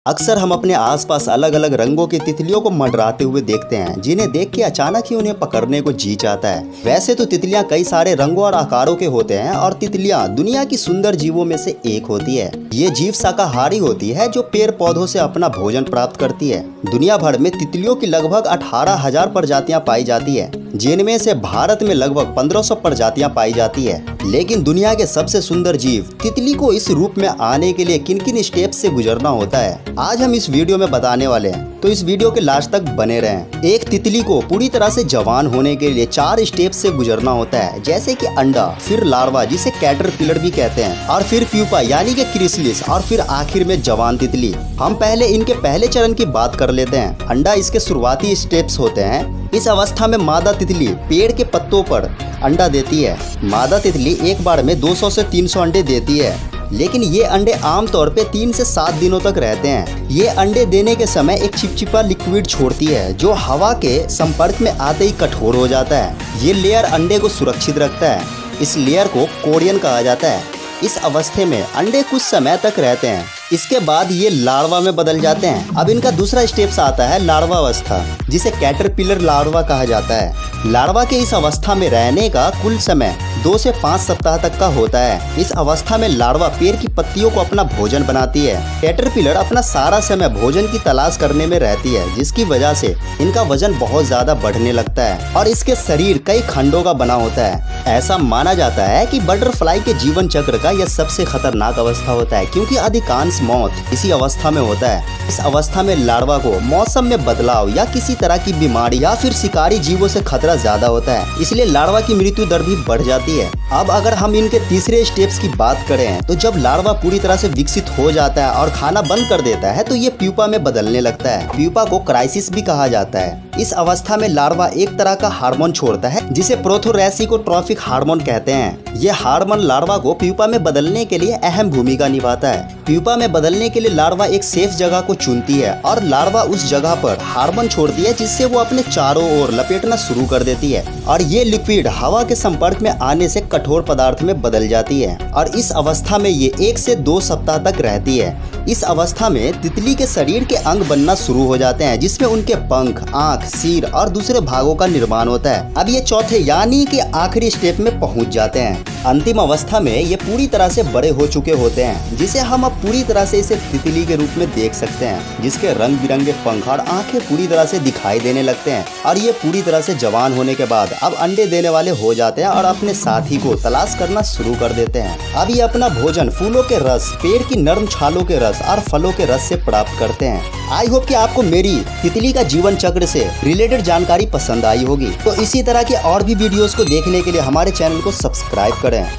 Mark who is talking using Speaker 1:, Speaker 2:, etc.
Speaker 1: अक्सर हम अपने आसपास अलग अलग रंगों की तितलियों को मंडराते हुए देखते हैं, जिन्हें देख के अचानक ही उन्हें पकड़ने को जी चाहता है। वैसे तो तितलियां कई सारे रंगों और आकारों के होते हैं और तितलियां दुनिया की सुंदर जीवों में से एक होती है। ये जीव शाकाहारी होती है जो पेड़ पौधों से अपना भोजन प्राप्त करती है। दुनिया भर में तितलियों की लगभग 18,000 प्रजातियां पाई जाती है, जिनमें से भारत में लगभग 1500 प्रजातियां पाई जाती है। लेकिन दुनिया के सबसे सुंदर जीव तितली को इस रूप में आने के लिए किन किन स्टेप से गुजरना होता है, आज हम इस वीडियो में बताने वाले हैं, तो इस वीडियो के लास्ट तक बने रहें। एक तितली को पूरी तरह से जवान होने के लिए 4 स्टेप से गुजरना होता है, जैसे कि अंडा, फिर लार्वा जिसे कैटरपिलर भी कहते हैं, और फिर प्यूपा यानी कि क्रिसलिस, और फिर आखिर में जवान तितली। हम पहले इनके पहले चरण की बात कर लेते हैं। अंडा इसके शुरुआती स्टेप्स होते हैं। इस अवस्था में मादा तितली पेड़ के पत्तों पर अंडा देती है। मादा तितली एक बार में 200 से 300 अंडे देती है, लेकिन ये अंडे आमतौर पे 3 से 7 दिनों तक रहते हैं। ये अंडे देने के समय एक चिपचिपा लिक्विड छोड़ती है, जो हवा के संपर्क में आते ही कठोर हो जाता है। ये लेयर अंडे को सुरक्षित रखता है। इस लेयर को कोरियन कहा जाता है। इस अवस्थे में अंडे कुछ समय तक रहते हैं। इसके बाद ये लार्वा में बदल जाते हैं। अब इनका दूसरा स्टेप्स आता है लार्वा अवस्था, जिसे कैटरपिलर लार्वा कहा जाता है। लार्वा के इस अवस्था में रहने का कुल समय 2 से 5 सप्ताह तक का होता है। इस अवस्था में लार्वा पेड़ की पत्तियों को अपना भोजन बनाती है। कैटरपिलर अपना सारा समय भोजन की तलाश करने में रहती है, जिसकी वजह से इनका वजन बहुत ज्यादा बढ़ने लगता है और इसके शरीर कई खंडों का बना होता है। ऐसा माना जाता है कि बटरफ्लाई के जीवन चक्र का यह सबसे खतरनाक अवस्था होता है, क्योंकि अधिकांश मौत इसी अवस्था में होता है। इस अवस्था में लार्वा को मौसम में बदलाव या किसी तरह की बीमारी या फिर शिकारी जीवों से खतरा ज्यादा होता है, इसलिए लार्वा की मृत्यु दर भी बढ़ जाती है। अब अगर हम इनके तीसरे स्टेप्स की बात करें, तो जब लार्वा पूरी तरह से विकसित हो जाता है और खाना बंद कर देता है, तो ये प्यूपा में बदलने लगता है। प्यूपा को क्राइसिस भी कहा जाता है। इस अवस्था में लार्वा एक तरह का हार्मोन छोड़ता है, जिसे प्रोथोरेसिकोट्रोफिक हार्मोन कहते हैं। ये हार्मोन लार्वा को प्यूपा में बदलने के लिए अहम भूमिका निभाता है। प्यूपा में बदलने के लिए लार्वा एक सेफ जगह को चुनती है और लार्वा उस जगह पर हार्मोन छोड़ती है, जिससे वो अपने चारों ओर लपेटना शुरू कर देती है और ये लिक्विड हवा के संपर्क में आने से कठोर पदार्थ में बदल जाती है। और इस अवस्था में ये 1 से 2 सप्ताह तक रहती है। इस अवस्था में तितली के शरीर के अंग बनना शुरू हो जाते हैं, जिसमें उनके पंख, आँख, सिर और दूसरे भागों का निर्माण होता है। अब ये चौथे यानी कि आखिरी स्टेप में पहुंच जाते हैं। अंतिम अवस्था में ये पूरी तरह से बड़े हो चुके होते हैं, जिसे हम अब पूरी तरह से इसे तितली के रूप में देख सकते हैं, जिसके रंग बिरंगे पंख और आंखें पूरी तरह से दिखाई देने लगते हैं। और ये पूरी तरह से जवान होने के बाद अब अंडे देने वाले हो जाते हैं और अपने साथी को तलाश करना शुरू कर देते हैं। अब ये अपना भोजन फूलों के रस, पेड़ की नर्म छालों के रस और फलों के रस से प्राप्त करते हैं। आई होप कि आपको मेरी तितली का जीवन चक्र से रिलेटेड जानकारी पसंद आई होगी। तो इसी तरह के और भी वीडियोस को देखने के लिए हमारे चैनल को सब्सक्राइब करें।